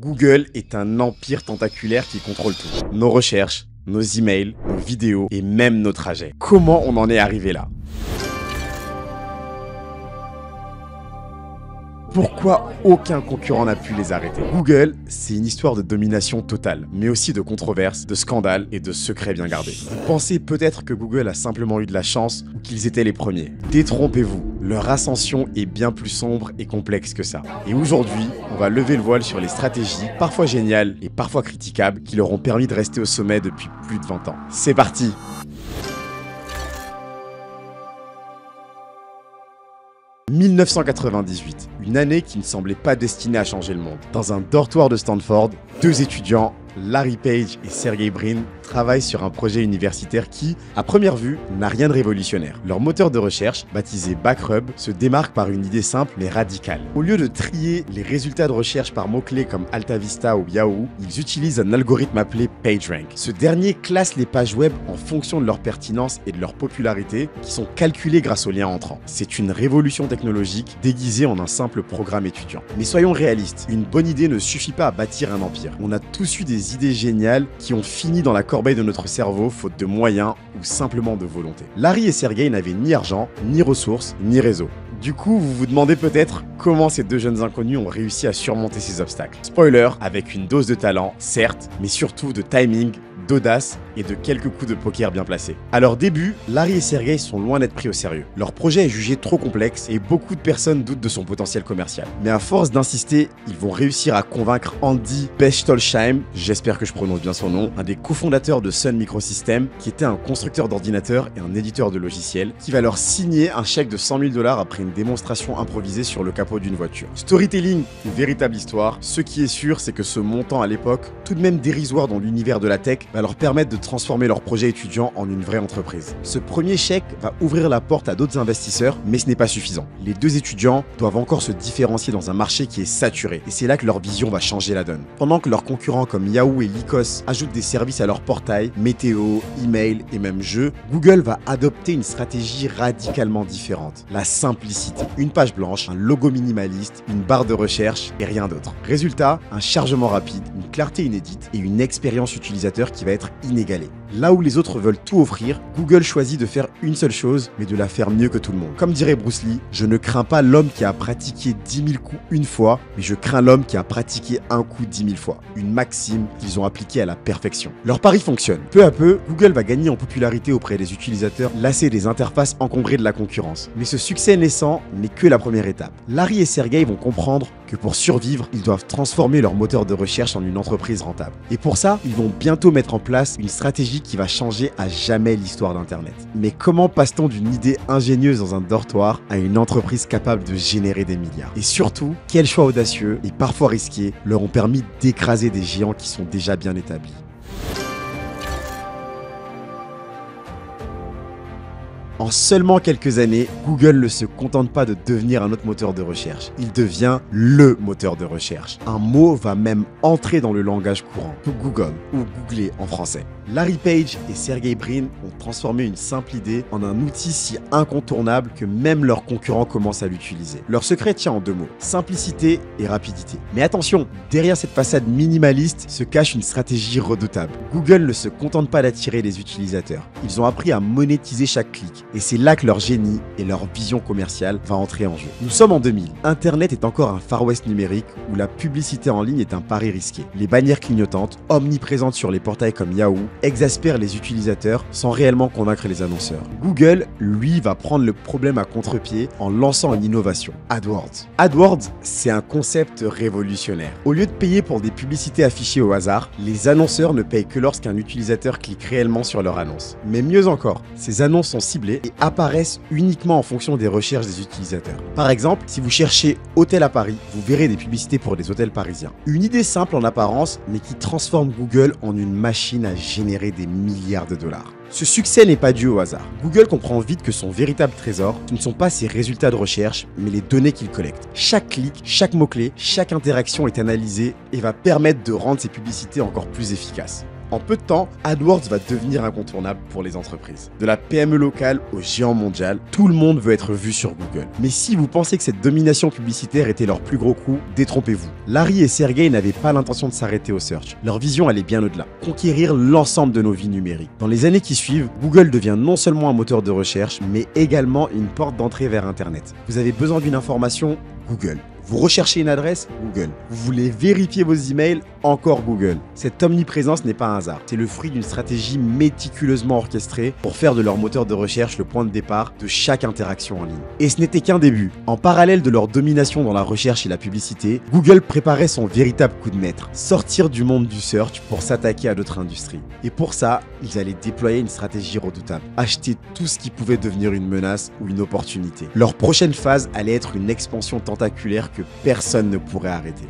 Google est un empire tentaculaire qui contrôle tout. Nos recherches, nos emails, nos vidéos et même nos trajets. Comment on en est arrivé là ? Pourquoi aucun concurrent n'a pu les arrêter? Google, c'est une histoire de domination totale, mais aussi de controverses, de scandales et de secrets bien gardés. Vous pensez peut-être que Google a simplement eu de la chance ou qu'ils étaient les premiers. Détrompez-vous, leur ascension est bien plus sombre et complexe que ça. Et aujourd'hui, on va lever le voile sur les stratégies, parfois géniales et parfois critiquables, qui leur ont permis de rester au sommet depuis plus de 20 ans. C'est parti! 1998, une année qui ne semblait pas destinée à changer le monde. Dans un dortoir de Stanford, deux étudiants, Larry Page et Sergey Brin, travaillent sur un projet universitaire qui, à première vue, n'a rien de révolutionnaire. Leur moteur de recherche, baptisé Backrub, se démarque par une idée simple mais radicale. Au lieu de trier les résultats de recherche par mots-clés comme AltaVista ou Yahoo, ils utilisent un algorithme appelé PageRank. Ce dernier classe les pages web en fonction de leur pertinence et de leur popularité, qui sont calculées grâce aux liens entrants. C'est une révolution technologique déguisée en un simple programme étudiant. Mais soyons réalistes, une bonne idée ne suffit pas à bâtir un empire. On a tous eu des idées géniales qui ont fini dans la corbeille de notre cerveau faute de moyens ou simplement de volonté. Larry et Sergey n'avaient ni argent, ni ressources, ni réseau. Du coup, vous vous demandez peut-être comment ces deux jeunes inconnus ont réussi à surmonter ces obstacles. Spoiler, avec une dose de talent, certes, mais surtout de timing, d'audace et de quelques coups de poker bien placés. À leur début, Larry et Sergey sont loin d'être pris au sérieux. Leur projet est jugé trop complexe et beaucoup de personnes doutent de son potentiel commercial. Mais à force d'insister, ils vont réussir à convaincre Andy Bechtolsheim, j'espère que je prononce bien son nom, un des cofondateurs de Sun Microsystems, qui était un constructeur d'ordinateurs et un éditeur de logiciels, qui va leur signer un chèque de 100 000 $ après une démonstration improvisée sur le capot d'une voiture. Storytelling ou véritable histoire, ce qui est sûr, c'est que ce montant à l'époque, tout de même dérisoire dans l'univers de la tech, va leur permettre de transformer leur projet étudiant en une vraie entreprise. Ce premier chèque va ouvrir la porte à d'autres investisseurs, mais ce n'est pas suffisant. Les deux étudiants doivent encore se différencier dans un marché qui est saturé, et c'est là que leur vision va changer la donne. Pendant que leurs concurrents comme Yahoo et Lycos ajoutent des services à leur portail, météo, email et même jeux, Google va adopter une stratégie radicalement différente. La simplicité. Une page blanche, un logo minimaliste, une barre de recherche et rien d'autre. Résultat, un chargement rapide, une clarté inédite et une expérience utilisateur qui va être inégalée. Là où les autres veulent tout offrir, Google choisit de faire une seule chose, mais de la faire mieux que tout le monde. Comme dirait Bruce Lee, je ne crains pas l'homme qui a pratiqué 10 000 coups une fois, mais je crains l'homme qui a pratiqué un coup 10 000 fois. Une maxime qu'ils ont appliquée à la perfection. Leur pari fonctionne. Peu à peu, Google va gagner en popularité auprès des utilisateurs, lassés des interfaces encombrées de la concurrence. Mais ce succès naissant n'est que la première étape. Larry et Sergey vont comprendre que pour survivre, ils doivent transformer leur moteur de recherche en une entreprise rentable. Et pour ça, ils vont bientôt mettre en place une stratégie qui va changer à jamais l'histoire d'Internet. Mais comment passe-t-on d'une idée ingénieuse dans un dortoir à une entreprise capable de générer des milliards? Et surtout, quels choix audacieux et parfois risqués leur ont permis d'écraser des géants qui sont déjà bien établis? En seulement quelques années, Google ne se contente pas de devenir un autre moteur de recherche. Il devient LE moteur de recherche. Un mot va même entrer dans le langage courant. Google ou googler en français. Larry Page et Sergey Brin ont transformé une simple idée en un outil si incontournable que même leurs concurrents commencent à l'utiliser. Leur secret tient en deux mots, simplicité et rapidité. Mais attention, derrière cette façade minimaliste se cache une stratégie redoutable. Google ne se contente pas d'attirer les utilisateurs. Ils ont appris à monétiser chaque clic. Et c'est là que leur génie et leur vision commerciale va entrer en jeu. Nous sommes en 2000. Internet est encore un Far West numérique où la publicité en ligne est un pari risqué. Les bannières clignotantes, omniprésentes sur les portails comme Yahoo, exaspèrent les utilisateurs sans réellement convaincre les annonceurs. Google, lui, va prendre le problème à contre-pied en lançant une innovation, AdWords. AdWords, c'est un concept révolutionnaire. Au lieu de payer pour des publicités affichées au hasard, les annonceurs ne payent que lorsqu'un utilisateur clique réellement sur leur annonce. Mais mieux encore, ces annonces sont ciblées et apparaissent uniquement en fonction des recherches des utilisateurs. Par exemple, si vous cherchez hôtel à Paris, vous verrez des publicités pour des hôtels parisiens. Une idée simple en apparence, mais qui transforme Google en une machine à générer des milliards de dollars. Ce succès n'est pas dû au hasard. Google comprend vite que son véritable trésor, ce ne sont pas ses résultats de recherche, mais les données qu'il collecte. Chaque clic, chaque mot-clé, chaque interaction est analysée et va permettre de rendre ses publicités encore plus efficaces. En peu de temps, AdWords va devenir incontournable pour les entreprises. De la PME locale au géant mondial, tout le monde veut être vu sur Google. Mais si vous pensez que cette domination publicitaire était leur plus gros coup, détrompez-vous. Larry et Sergey n'avaient pas l'intention de s'arrêter au search. Leur vision allait bien au-delà. Conquérir l'ensemble de nos vies numériques. Dans les années qui suivent, Google devient non seulement un moteur de recherche, mais également une porte d'entrée vers Internet. Vous avez besoin d'une information? Google. Vous recherchez une adresse? Google. Vous voulez vérifier vos emails? Encore Google. Cette omniprésence n'est pas un hasard. C'est le fruit d'une stratégie méticuleusement orchestrée pour faire de leur moteur de recherche le point de départ de chaque interaction en ligne. Et ce n'était qu'un début. En parallèle de leur domination dans la recherche et la publicité, Google préparait son véritable coup de maître. Sortir du monde du search pour s'attaquer à d'autres industries. Et pour ça, ils allaient déployer une stratégie redoutable. Acheter tout ce qui pouvait devenir une menace ou une opportunité. Leur prochaine phase allait être une expansion tentaculaire que personne ne pourrait arrêter.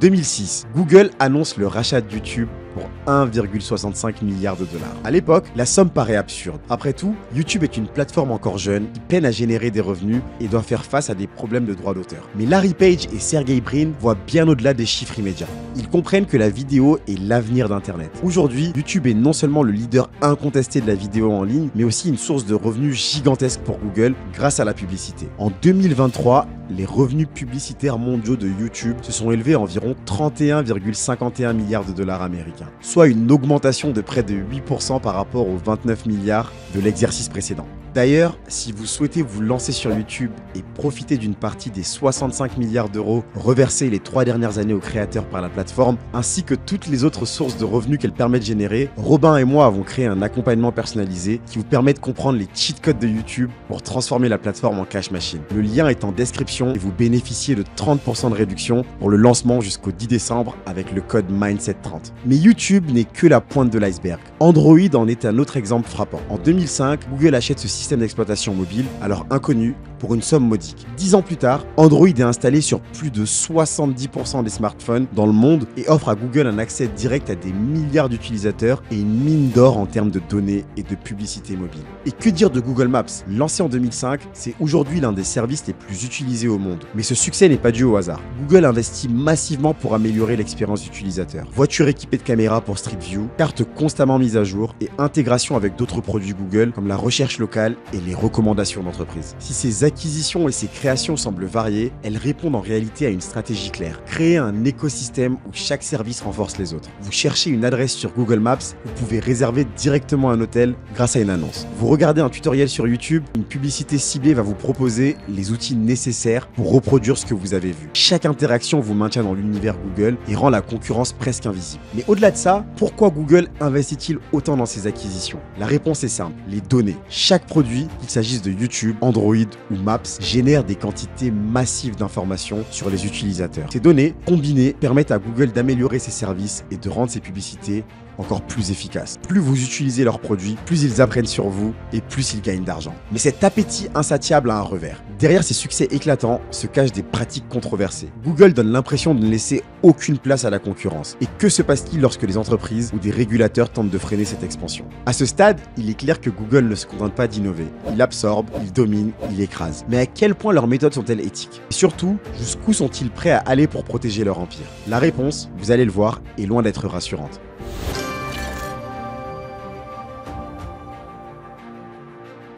2006, Google annonce le rachat de YouTube pour 1,65 milliard de dollars. À l'époque, la somme paraît absurde. Après tout, YouTube est une plateforme encore jeune qui peine à générer des revenus et doit faire face à des problèmes de droits d'auteur. Mais Larry Page et Sergey Brin voient bien au-delà des chiffres immédiats. Ils comprennent que la vidéo est l'avenir d'Internet. Aujourd'hui, YouTube est non seulement le leader incontesté de la vidéo en ligne, mais aussi une source de revenus gigantesque pour Google grâce à la publicité. En 2023, les revenus publicitaires mondiaux de YouTube se sont élevés à environ 31,51 milliards de dollars américains, soit une augmentation de près de 8% par rapport aux 29 milliards de l'exercice précédent. D'ailleurs, si vous souhaitez vous lancer sur YouTube et profiter d'une partie des 65 milliards d'euros reversés les 3 dernières années aux créateurs par la plateforme, ainsi que toutes les autres sources de revenus qu'elle permet de générer, Robin et moi avons créé un accompagnement personnalisé qui vous permet de comprendre les cheat codes de YouTube pour transformer la plateforme en cash machine. Le lien est en description et vous bénéficiez de 30% de réduction pour le lancement jusqu'au 10 décembre avec le code Mindset30. Mais YouTube n'est que la pointe de l'iceberg. Android en est un autre exemple frappant. En 2005, Google achète ce système d'exploitation mobile, alors inconnu, pour une somme modique. 10 ans plus tard, Android est installé sur plus de 70% des smartphones dans le monde et offre à Google un accès direct à des milliards d'utilisateurs et une mine d'or en termes de données et de publicité mobile. Et que dire de Google Maps? Lancé en 2005, c'est aujourd'hui l'un des services les plus utilisés au monde. Mais ce succès n'est pas dû au hasard. Google investit massivement pour améliorer l'expérience utilisateur. Voiture équipée de caméras pour Street View, cartes constamment mises à jour et intégration avec d'autres produits Google comme la recherche locale et les recommandations d'entreprise. Si ces acquisitions et ces créations semblent variées, elles répondent en réalité à une stratégie claire. Créer un écosystème où chaque service renforce les autres. Vous cherchez une adresse sur Google Maps, vous pouvez réserver directement un hôtel grâce à une annonce. Vous regardez un tutoriel sur YouTube, une publicité ciblée va vous proposer les outils nécessaires pour reproduire ce que vous avez vu. Chaque interaction vous maintient dans l'univers Google et rend la concurrence presque invisible. Mais au-delà de ça, pourquoi Google investit-il autant dans ses acquisitions? La réponse est simple, les données. Chaque produit, qu'il s'agisse de YouTube, Android ou Maps, génère des quantités massives d'informations sur les utilisateurs. Ces données, combinées, permettent à Google d'améliorer ses services et de rendre ses publicités encore plus efficaces. Plus vous utilisez leurs produits, plus ils apprennent sur vous et plus ils gagnent d'argent. Mais cet appétit insatiable a un revers. Derrière ces succès éclatants se cachent des pratiques controversées. Google donne l'impression de ne laisser aucune place à la concurrence. Et que se passe-t-il lorsque les entreprises ou des régulateurs tentent de freiner cette expansion? À ce stade, il est clair que Google ne se contente pas d'innover. Il absorbe, il domine, il écrase. Mais à quel point leurs méthodes sont-elles éthiques? Et surtout, jusqu'où sont-ils prêts à aller pour protéger leur empire? La réponse, vous allez le voir, est loin d'être rassurante.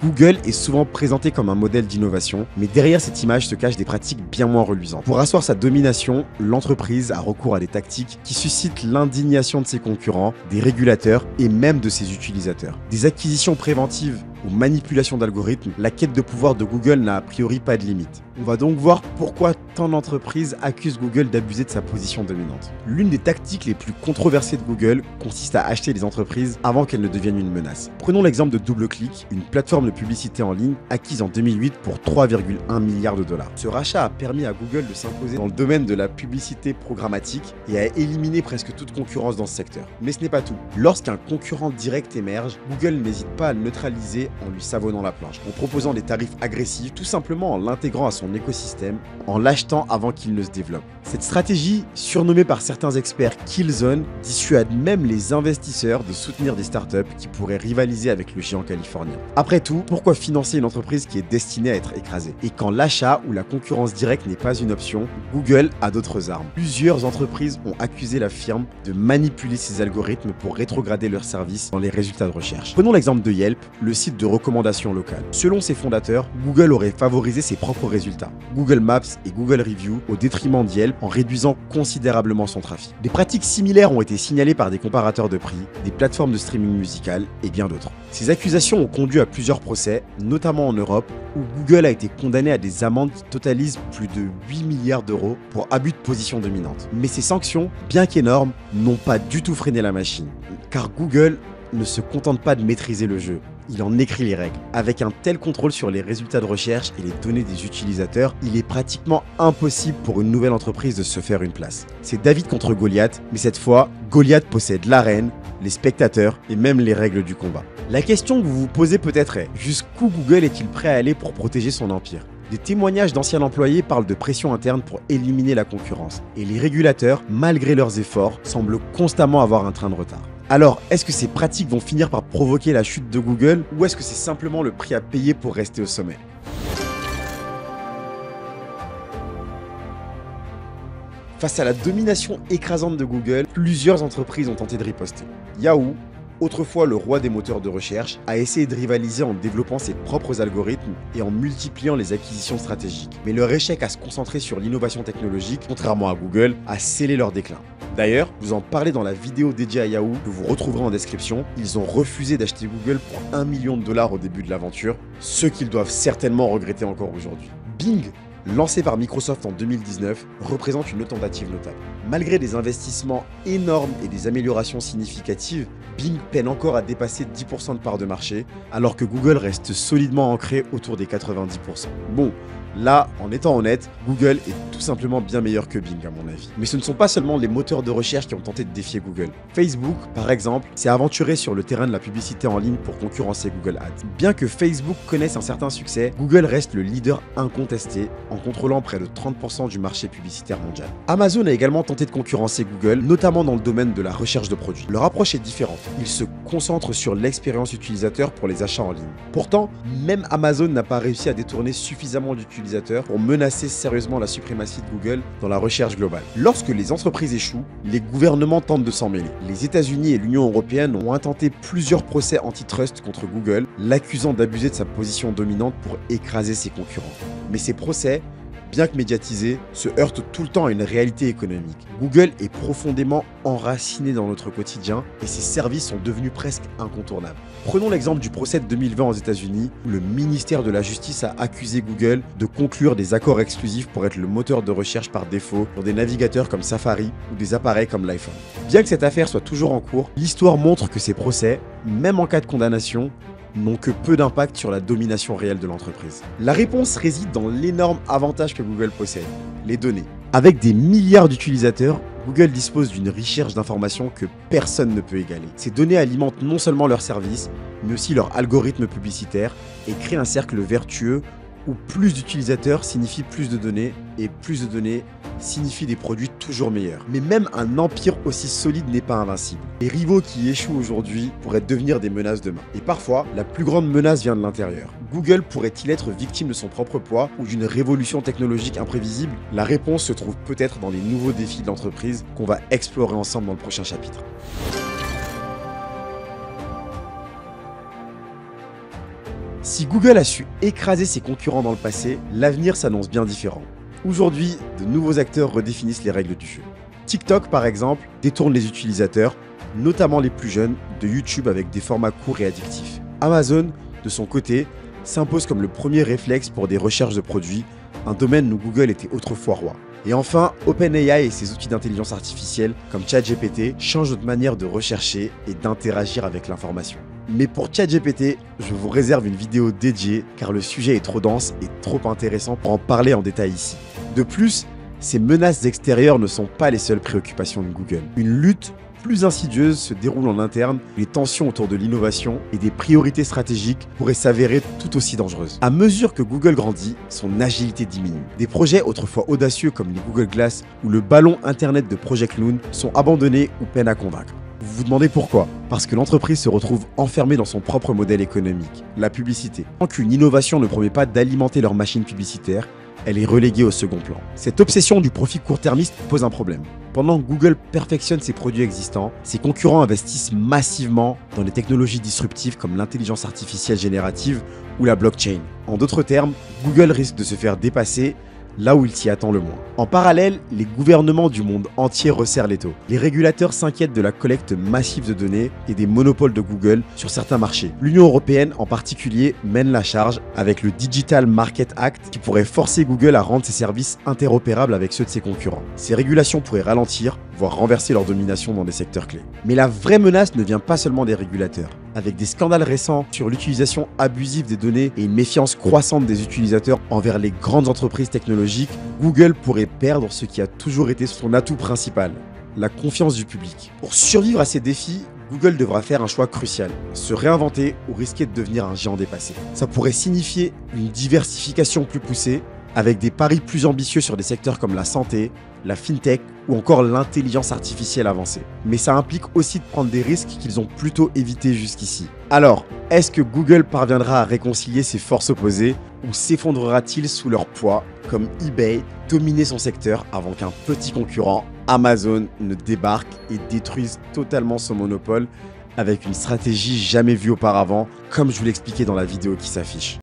Google est souvent présenté comme un modèle d'innovation, mais derrière cette image se cachent des pratiques bien moins reluisantes. Pour asseoir sa domination, l'entreprise a recours à des tactiques qui suscitent l'indignation de ses concurrents, des régulateurs et même de ses utilisateurs. Des acquisitions préventives ou manipulation d'algorithmes, la quête de pouvoir de Google n'a a priori pas de limite. On va donc voir pourquoi tant d'entreprises accusent Google d'abuser de sa position dominante. L'une des tactiques les plus controversées de Google consiste à acheter des entreprises avant qu'elles ne deviennent une menace. Prenons l'exemple de DoubleClick, une plateforme de publicité en ligne acquise en 2008 pour 3,1 milliards de dollars. Ce rachat a permis à Google de s'imposer dans le domaine de la publicité programmatique et a éliminé presque toute concurrence dans ce secteur. Mais ce n'est pas tout. Lorsqu'un concurrent direct émerge, Google n'hésite pas à le neutraliser marché en lui savonnant la planche, en proposant des tarifs agressifs, tout simplement en l'intégrant à son écosystème, en l'achetant avant qu'il ne se développe. Cette stratégie, surnommée par certains experts Killzone, dissuade même les investisseurs de soutenir des startups qui pourraient rivaliser avec le géant californien. Après tout, pourquoi financer une entreprise qui est destinée à être écrasée? Et quand l'achat ou la concurrence directe n'est pas une option, Google a d'autres armes. Plusieurs entreprises ont accusé la firme de manipuler ses algorithmes pour rétrograder leurs services dans les résultats de recherche. Prenons l'exemple de Yelp, le site de recommandation locale. Selon ses fondateurs, Google aurait favorisé ses propres résultats, Google Maps et Google Review, au détriment d'Yelp en réduisant considérablement son trafic. Des pratiques similaires ont été signalées par des comparateurs de prix, des plateformes de streaming musical et bien d'autres. Ces accusations ont conduit à plusieurs procès, notamment en Europe, où Google a été condamné à des amendes qui totalisent plus de 8 milliards d'euros pour abus de position dominante. Mais ces sanctions, bien qu'énormes, n'ont pas du tout freiné la machine, car Google ne se contente pas de maîtriser le jeu. Il en écrit les règles. Avec un tel contrôle sur les résultats de recherche et les données des utilisateurs, il est pratiquement impossible pour une nouvelle entreprise de se faire une place. C'est David contre Goliath, mais cette fois, Goliath possède l'arène, les spectateurs et même les règles du combat. La question que vous vous posez peut-être est, jusqu'où Google est-il prêt à aller pour protéger son empire? Des témoignages d'anciens employés parlent de pression interne pour éliminer la concurrence. Et les régulateurs, malgré leurs efforts, semblent constamment avoir un train de retard. Alors, est-ce que ces pratiques vont finir par provoquer la chute de Google ou est-ce que c'est simplement le prix à payer pour rester au sommet? Face à la domination écrasante de Google, plusieurs entreprises ont tenté de riposter. Yahoo, autrefois le roi des moteurs de recherche, a essayé de rivaliser en développant ses propres algorithmes et en multipliant les acquisitions stratégiques. Mais leur échec à se concentrer sur l'innovation technologique, contrairement à Google, a scellé leur déclin. D'ailleurs, je vous en parlais dans la vidéo dédiée à Yahoo que vous retrouverez en description. Ils ont refusé d'acheter Google pour 1 million de dollars au début de l'aventure, ce qu'ils doivent certainement regretter encore aujourd'hui. Bing, lancé par Microsoft en 2019, représente une autre tentative notable. Malgré des investissements énormes et des améliorations significatives, Bing peine encore à dépasser 10% de part de marché, alors que Google reste solidement ancré autour des 90%. Bon, là, en étant honnête, Google est tout simplement bien meilleur que Bing à mon avis. Mais ce ne sont pas seulement les moteurs de recherche qui ont tenté de défier Google. Facebook, par exemple, s'est aventuré sur le terrain de la publicité en ligne pour concurrencer Google Ads. Bien que Facebook connaisse un certain succès, Google reste le leader incontesté en contrôlant près de 30% du marché publicitaire mondial. Amazon a également tenté de concurrencer Google, notamment dans le domaine de la recherche de produits. Leur approche est différente. Ils se concentrent sur l'expérience utilisateur pour les achats en ligne. Pourtant, même Amazon n'a pas réussi à détourner suffisamment d'utilisateurs pour menacer sérieusement la suprématie de Google dans la recherche globale. Lorsque les entreprises échouent, les gouvernements tentent de s'en mêler. Les États-Unis et l'Union européenne ont intenté plusieurs procès antitrust contre Google, l'accusant d'abuser de sa position dominante pour écraser ses concurrents. Mais ces procès, bien que médiatisés, se heurtent tout le temps à une réalité économique. Google est profondément enraciné dans notre quotidien et ses services sont devenus presque incontournables. Prenons l'exemple du procès de 2020 aux États-Unis où le ministère de la Justice a accusé Google de conclure des accords exclusifs pour être le moteur de recherche par défaut pour des navigateurs comme Safari ou des appareils comme l'iPhone. Bien que cette affaire soit toujours en cours, l'histoire montre que ces procès, même en cas de condamnation, n'ont que peu d'impact sur la domination réelle de l'entreprise. La réponse réside dans l'énorme avantage que Google possède, les données. Avec des milliards d'utilisateurs, Google dispose d'une richesse d'informations que personne ne peut égaler. Ces données alimentent non seulement leurs services, mais aussi leurs algorithmes publicitaires et créent un cercle vertueux où plus d'utilisateurs signifie plus de données et plus de données signifie des produits toujours meilleurs. Mais même un empire aussi solide n'est pas invincible. Les rivaux qui échouent aujourd'hui pourraient devenir des menaces demain. Et parfois, la plus grande menace vient de l'intérieur. Google pourrait-il être victime de son propre poids ou d'une révolution technologique imprévisible? La réponse se trouve peut-être dans les nouveaux défis de l'entreprise qu'on va explorer ensemble dans le prochain chapitre. Si Google a su écraser ses concurrents dans le passé, l'avenir s'annonce bien différent. Aujourd'hui, de nouveaux acteurs redéfinissent les règles du jeu. TikTok, par exemple, détourne les utilisateurs, notamment les plus jeunes, de YouTube avec des formats courts et addictifs. Amazon, de son côté, s'impose comme le premier réflexe pour des recherches de produits, un domaine où Google était autrefois roi. Et enfin, OpenAI et ses outils d'intelligence artificielle, comme ChatGPT, changent notre manière de rechercher et d'interagir avec l'information. Mais pour ChatGPT, je vous réserve une vidéo dédiée car le sujet est trop dense et trop intéressant pour en parler en détail ici. De plus, ces menaces extérieures ne sont pas les seules préoccupations de Google. Une lutte plus insidieuses se déroulent en interne, les tensions autour de l'innovation et des priorités stratégiques pourraient s'avérer tout aussi dangereuses. À mesure que Google grandit, son agilité diminue. Des projets autrefois audacieux comme les Google Glass ou le ballon Internet de Project Loon sont abandonnés ou peinent à convaincre. Vous vous demandez pourquoi? Parce que l'entreprise se retrouve enfermée dans son propre modèle économique, la publicité. Tant qu'une innovation ne promet pas d'alimenter leur machine publicitaire, elle est reléguée au second plan. Cette obsession du profit court-termiste pose un problème. Pendant que Google perfectionne ses produits existants, ses concurrents investissent massivement dans les technologies disruptives comme l'intelligence artificielle générative ou la blockchain. En d'autres termes, Google risque de se faire dépasser là où il s'y attend le moins. En parallèle, les gouvernements du monde entier resserrent l'étau. Les régulateurs s'inquiètent de la collecte massive de données et des monopoles de Google sur certains marchés. L'Union européenne en particulier mène la charge avec le Digital Market Act qui pourrait forcer Google à rendre ses services interopérables avec ceux de ses concurrents. Ces régulations pourraient ralentir, voire renverser leur domination dans des secteurs clés. Mais la vraie menace ne vient pas seulement des régulateurs. Avec des scandales récents sur l'utilisation abusive des données et une méfiance croissante des utilisateurs envers les grandes entreprises technologiques, Google pourrait perdre ce qui a toujours été son atout principal, la confiance du public. Pour survivre à ces défis, Google devra faire un choix crucial, se réinventer ou risquer de devenir un géant dépassé. Ça pourrait signifier une diversification plus poussée, avec des paris plus ambitieux sur des secteurs comme la santé, la fintech ou encore l'intelligence artificielle avancée. Mais ça implique aussi de prendre des risques qu'ils ont plutôt évités jusqu'ici. Alors, est-ce que Google parviendra à réconcilier ces forces opposées ou s'effondrera-t-il sous leur poids, comme eBay dominer son secteur avant qu'un petit concurrent, Amazon, ne débarque et détruise totalement son monopole avec une stratégie jamais vue auparavant, comme je vous l'expliquais dans la vidéo qui s'affiche?